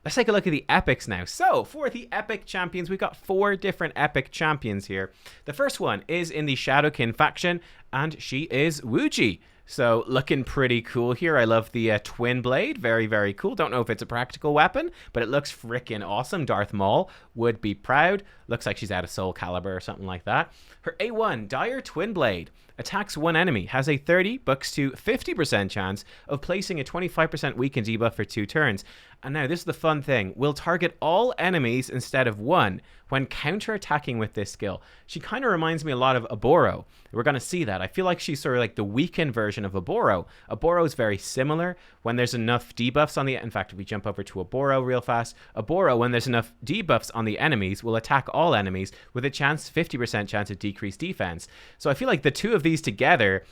Let's take a look at the epics now. So, for the epic champions, we've got 4 different epic champions here. The first one is in the Shadowkin faction, and she is Wuji. So, looking pretty cool here. I love the twin blade. Very, very cool. Don't know if it's a practical weapon, but it looks freaking awesome. Darth Maul would be proud. Looks like she's out of Soul Calibur or something like that. Her A1, Dire Twin Blade. Attacks one enemy, has a 30 bucks to 50% chance of placing a 25% weaken debuff for 2 turns. And now this is the fun thing. Will target all enemies instead of one when counter-attacking with this skill. She kind of reminds me a lot of Oboro. We're going to see that. I feel like she's sort of like the weakened version of Oboro. Oboro is very similar when there's enough debuffs on the... In fact, if we jump over to Oboro real fast, Oboro, when there's enough debuffs on the enemies, will attack all enemies with a 50% chance of decreased defense. So I feel like the two of these together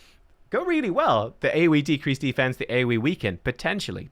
go really well. The AoE decreased defense, the AoE weaken, potentially.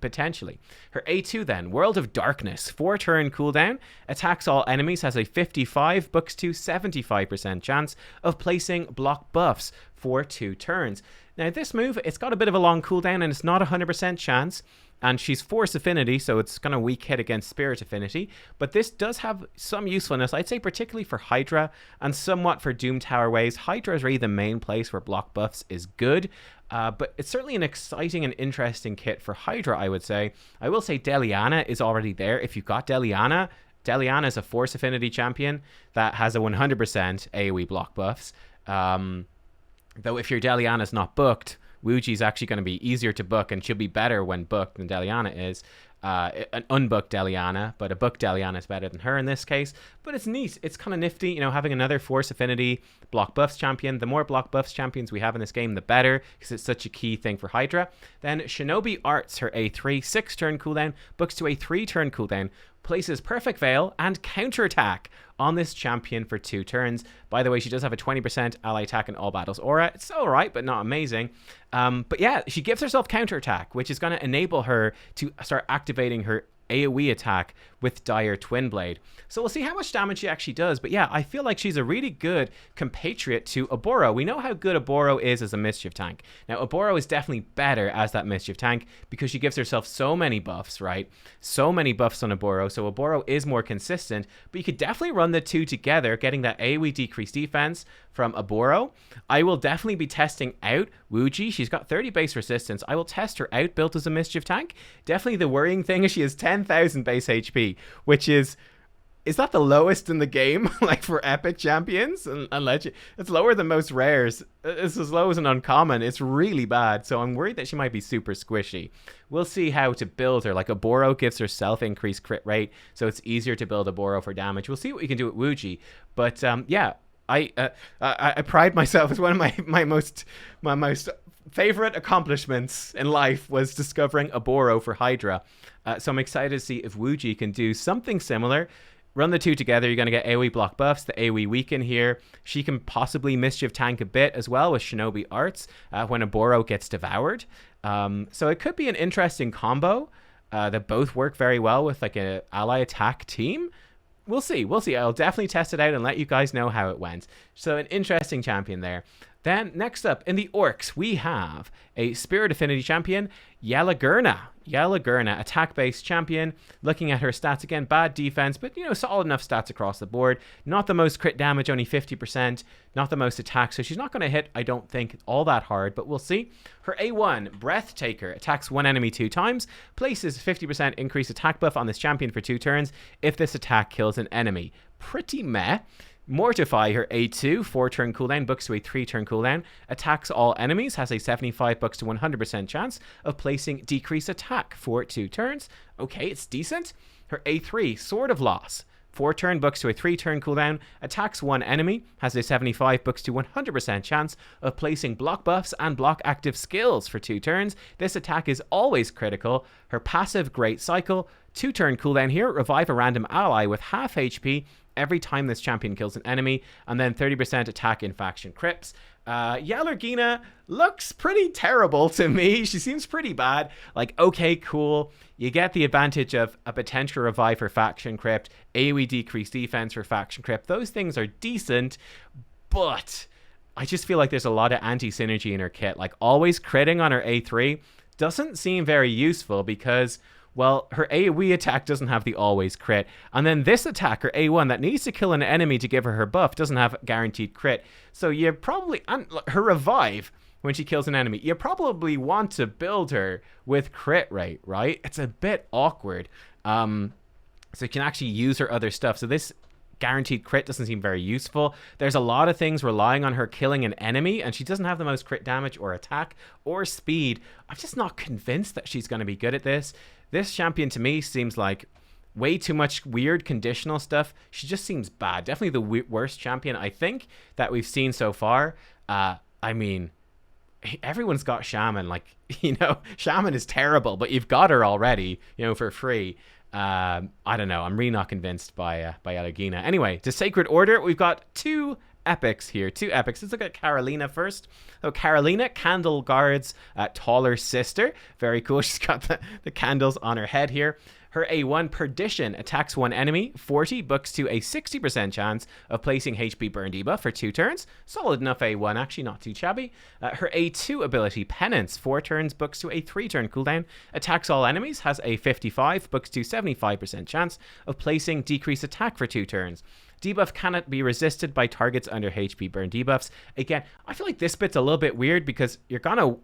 Her A2 then, World of Darkness, 4-turn cooldown, attacks all enemies, has a 55 bucks to 75% chance of placing block buffs for 2 turns. Now this move, it's got a bit of a long cooldown and it's not 100% chance. And she's Force Affinity, so it's kind of weak hit against Spirit Affinity. But this does have some usefulness, I'd say particularly for Hydra and somewhat for Doom Tower Waves. Hydra is really the main place where block buffs is good. But it's certainly an exciting and interesting kit for Hydra, I would say. I will say Deliana is already there. If you've got Deliana, Deliana is a Force Affinity champion that has a 100% AoE block buffs. Though if your Deliana's not booked, Wuji's actually going to be easier to book, and she'll be better when booked than Deliana is. An unbooked Deliana, but a booked Deliana is better than her in this case. But it's neat. It's kind of nifty, you know, having another Force Affinity block buffs champion. The more block buffs champions we have in this game, the better, because it's such a key thing for Hydra. Then Shinobi Arts, her A3, 6-turn cooldown, books to a 3-turn cooldown, places Perfect Veil and Counterattack on this champion for 2 turns. By the way, she does have a 20% ally attack in all battles aura. It's alright, but not amazing. But yeah, she gives herself Counterattack, which is going to enable her to start activating her AoE attack with Dire Twin Blade. So we'll see how much damage she actually does. But yeah, I feel like she's a really good compatriot to Oboro. We know how good Oboro is as a Mischief tank. Now, Oboro is definitely better as that Mischief tank because she gives herself so many buffs, right? So many buffs on Oboro. So Oboro is more consistent, but you could definitely run the two together, getting that AoE decreased defense from Oboro. I will definitely be testing out Wuji. She's got 30 base resistance. I will test her out built as a Mischief tank. Definitely the worrying thing is she has 10,000 base HP, which is that the lowest in the game? Like for epic champions and legend, it's lower than most rares. It's as low as an uncommon. It's really bad. So I'm worried that she might be super squishy. We'll see how to build her. Like Oboro gives herself increased crit rate, so it's easier to build Oboro for damage. We'll see what we can do with Wuji. But yeah, I pride myself as one of my most favorite accomplishments in life was discovering Oboro for Hydra. So I'm excited to see if Wuji can do something similar. Run the two together, you're going to get AoE block buffs, the AoE weaken here. She can possibly Mischief tank a bit as well with Shinobi Arts when Oboro gets devoured. So it could be an interesting combo that both work very well with like a ally attack team. We'll see. I'll definitely test it out and let you guys know how it went. So an interesting champion there. Then next up in the Orcs, we have a Spirit Affinity champion, Yelaguerna. Yelaguerna, attack-based champion. Looking at her stats again, bad defense, but, you know, solid enough stats across the board. Not the most crit damage, only 50%. Not the most attack, so she's not going to hit, I don't think, all that hard, but we'll see. Her A1, Breathtaker, attacks one enemy 2 times. Places 50% increased attack buff on this champion for 2 turns if this attack kills an enemy. Pretty meh. Mortify, her A2, 4-turn cooldown, books to a 3-turn cooldown, attacks all enemies, has a 75 bucks to 100% chance of placing decreased attack for 2 turns. Okay, it's decent. Her A3, Sword of Loss, 4-turn books to a 3-turn cooldown, attacks one enemy, has a 75 books to 100% chance of placing block buffs and block active skills for 2 turns. This attack is always critical. Her passive, Great Cycle, 2-turn cooldown here, revive a random ally with half HP every time this champion kills an enemy, and then 30% attack in faction crypts. Yelaguerna looks pretty terrible to me. She seems pretty bad. Like, okay, cool. You get the advantage of a potential revive for faction crypt, AoE decreased defense for faction crypt. Those things are decent, but I just feel like there's a lot of anti-synergy in her kit. Like, always critting on her A3 doesn't seem very useful because Well, her AoE attack doesn't have the always crit. And then this attack, her A1, that needs to kill an enemy to give her buff, doesn't have guaranteed crit. So you probably... And her revive, when she kills an enemy, you probably want to build her with crit rate, right? It's a bit awkward. So you can actually use her other stuff. So this guaranteed crit doesn't seem very useful. There's a lot of things relying on her killing an enemy, and she doesn't have the most crit damage or attack or speed. I'm just not convinced that she's going to be good at this. This champion to me seems like way too much weird conditional stuff. She just seems bad. Definitely the worst champion, I think, that we've seen so far. I mean, everyone's got Shaman. Like, you know, Shaman is terrible, but you've got her already, you know, for free. I don't know. I'm really not convinced by Yelaguerna. Anyway, to Sacred Order, we've got two epics here. Two epics. Let's look at Carolina first. So Carolina, Candle Guard's taller sister. Very cool. She's got the candles on her head here. Her A1, Perdition, attacks one enemy, 40, books to a 60% chance of placing HP burn debuff for 2 turns. Solid enough A1, actually not too shabby. Her A2 ability, Penance, 4 turns, books to a 3-turn cooldown, attacks all enemies, has a 55, books to 75% chance of placing decreased attack for 2 turns. Debuff cannot be resisted by targets under HP burn debuffs. Again, I feel like this bit's a little bit weird because you're gonna...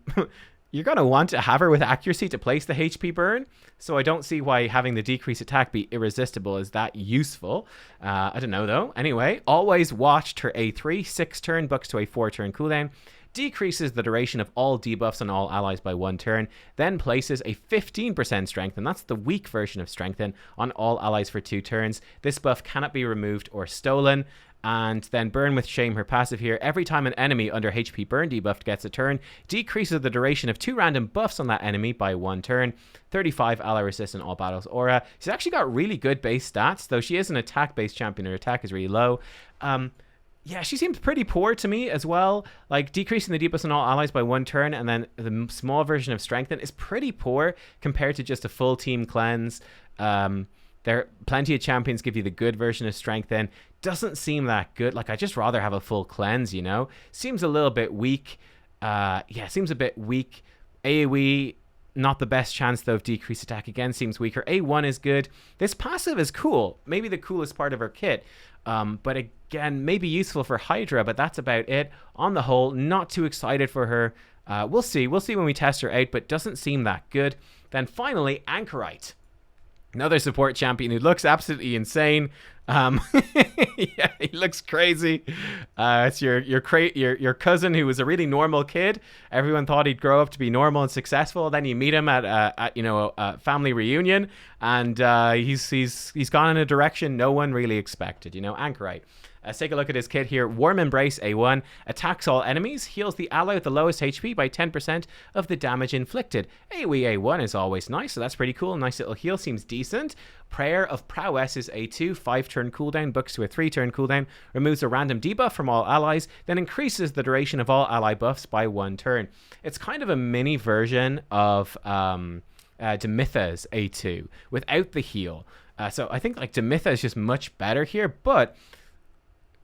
You're going to want to have her with accuracy to place the HP burn, so I don't see why having the decreased attack be irresistible is that useful. I don't know, though. Anyway, Always Watched, her A3, 6-turn, bucks to a 4-turn cooldown, decreases the duration of all debuffs on all allies by 1 turn, then places a 15% strengthen, that's the weak version of strengthen, on all allies for 2 turns. This buff cannot be removed or stolen. And then Burn with Shame, her passive here. Every time an enemy under HP burn debuffed gets a turn, decreases the duration of 2 random buffs on that enemy by 1 turn. 35 ally resist in all battles aura. She's actually got really good base stats, though she is an attack-based champion. Her attack is really low. Yeah, she seems pretty poor to me as well. Like, decreasing the debuffs on all allies by 1 turn, and then the small version of Strengthen is pretty poor compared to just a full team cleanse. There are plenty of champions give you the good version of Strengthen. Doesn't seem that good. Like, I'd just rather have a full cleanse, you know? Seems a little bit weak. Yeah, seems a bit weak. AoE, not the best chance, though, of decreased attack. Again, seems weaker. A1 is good. This passive is cool. Maybe the coolest part of her kit. But again, maybe useful for Hydra, but that's about it. On the whole, not too excited for her. We'll see. We'll see when we test her out, but doesn't seem that good. Then finally, Anchorite. Another support champion who looks absolutely insane. Yeah, he looks crazy. It's your cousin who was a really normal kid. Everyone thought he'd grow up to be normal and successful. Then you meet him at a family reunion, and he's gone in a direction no one really expected. You know, Anchorite. Let's take a look at his kit here. Warm Embrace A1, attacks all enemies, heals the ally with the lowest HP by 10% of the damage inflicted. AoE A1 is always nice, so that's pretty cool. Nice little heal, seems decent. Prayer of Prowess is A2, 5-turn cooldown, books to a 3-turn cooldown, removes a random debuff from all allies, then increases the duration of all ally buffs by 1 turn. It's kind of a mini version of Demitha's A2 without the heal. So I think like Demitha is just much better here, but...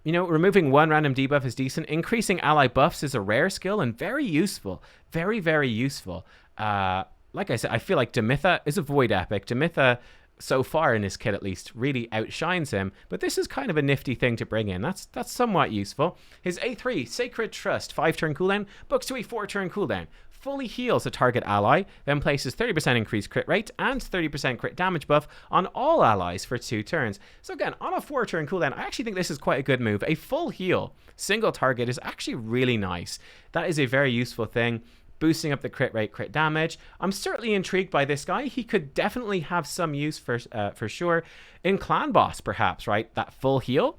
You know, removing 1 random debuff is decent. Increasing ally buffs is a rare skill and very useful. Very, very useful. Like I said, I feel like Demitha is a Void Epic. Demitha, so far in his kit at least, really outshines him. But this is kind of a nifty thing to bring in. That's somewhat useful. His A3, Sacred Trust, 5-turn cooldown, books to a 4-turn cooldown. Fully heals a target ally, then places 30% increased crit rate and 30% crit damage buff on all allies for 2 turns. So again, on a 4-turn cooldown, I actually think this is quite a good move. A full heal, single target, is actually really nice. That is a very useful thing. Boosting up the crit rate, crit damage. I'm certainly intrigued by this guy. He could definitely have some use for sure. In Clan Boss, perhaps, right? That full heal.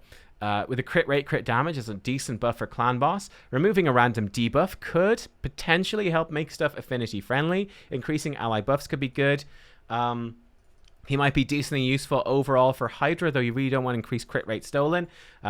With a crit rate, crit damage is a decent buff for Clan Boss. Removing a random debuff could potentially help make stuff affinity friendly. Increasing ally buffs could be good. He might be decently useful overall for Hydra, though you really don't want to increase crit rate stolen.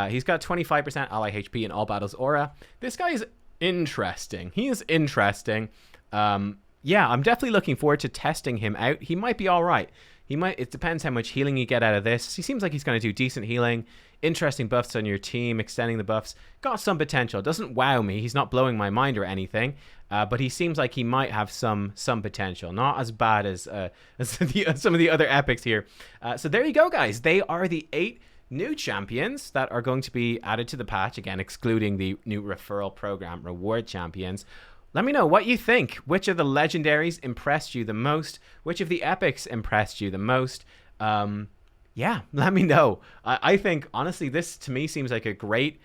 He's got 25% ally HP in all battles aura. This guy is interesting. He is interesting. Yeah, I'm definitely looking forward to testing him out. He might be all right. He might. It depends how much healing you get out of this. He seems like he's going to do decent healing, interesting buffs on your team, extending the buffs. Got some potential. Doesn't wow me. He's not blowing my mind or anything, but he seems like he might have some potential. Not as bad as some of the other epics here. So there you go, guys. They are the 8 new champions that are going to be added to the patch, again excluding the new referral program reward champions. Let me know what you think. Which of the legendaries impressed you the most? Which of the epics impressed you the most? Yeah, let me know. I think honestly this to me seems like a great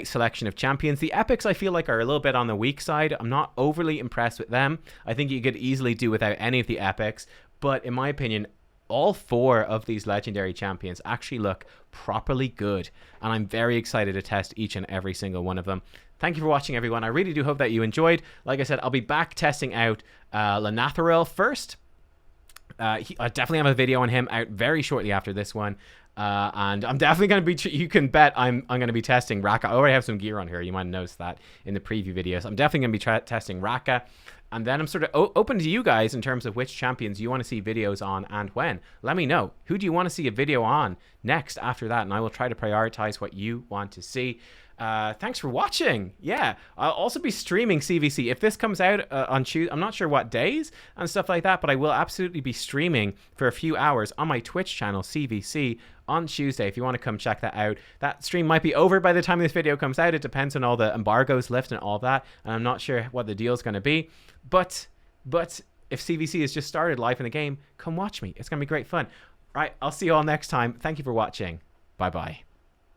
selection of champions. The epics I feel like are a little bit on the weak side. I'm not overly impressed with them. I think you could easily do without any of the epics, but in my opinion all 4 of these legendary champions actually look properly good, and I'm very excited to test each and every single one of them. Thank you for watching, everyone. I really do hope that you enjoyed. Like I said, I'll be back testing out Lonatharil first. I definitely have a video on him out very shortly after this one. And I'm definitely going to be, you can bet I'm going to be testing Raka. I already have some gear on here. You might have noticed that in the preview videos. I'm definitely going to be testing Raka. And then I'm sort of open to you guys in terms of which champions you want to see videos on and when. Let me know. Who do you want to see a video on next after that? And I will try to prioritize what you want to see. Thanks for watching. Yeah, I'll also be streaming CVC. If this comes out on Tuesday, I'm not sure what days and stuff like that, but I will absolutely be streaming for a few hours on my Twitch channel, CVC, on Tuesday. If you want to come check that out. That stream might be over by the time this video comes out. It depends on all the embargoes lift and all that, and I'm not sure what the deal's going to be. But if CVC has just started live in the game, come watch me. It's going to be great fun. All right, I'll see you all next time. Thank you for watching. Bye-bye.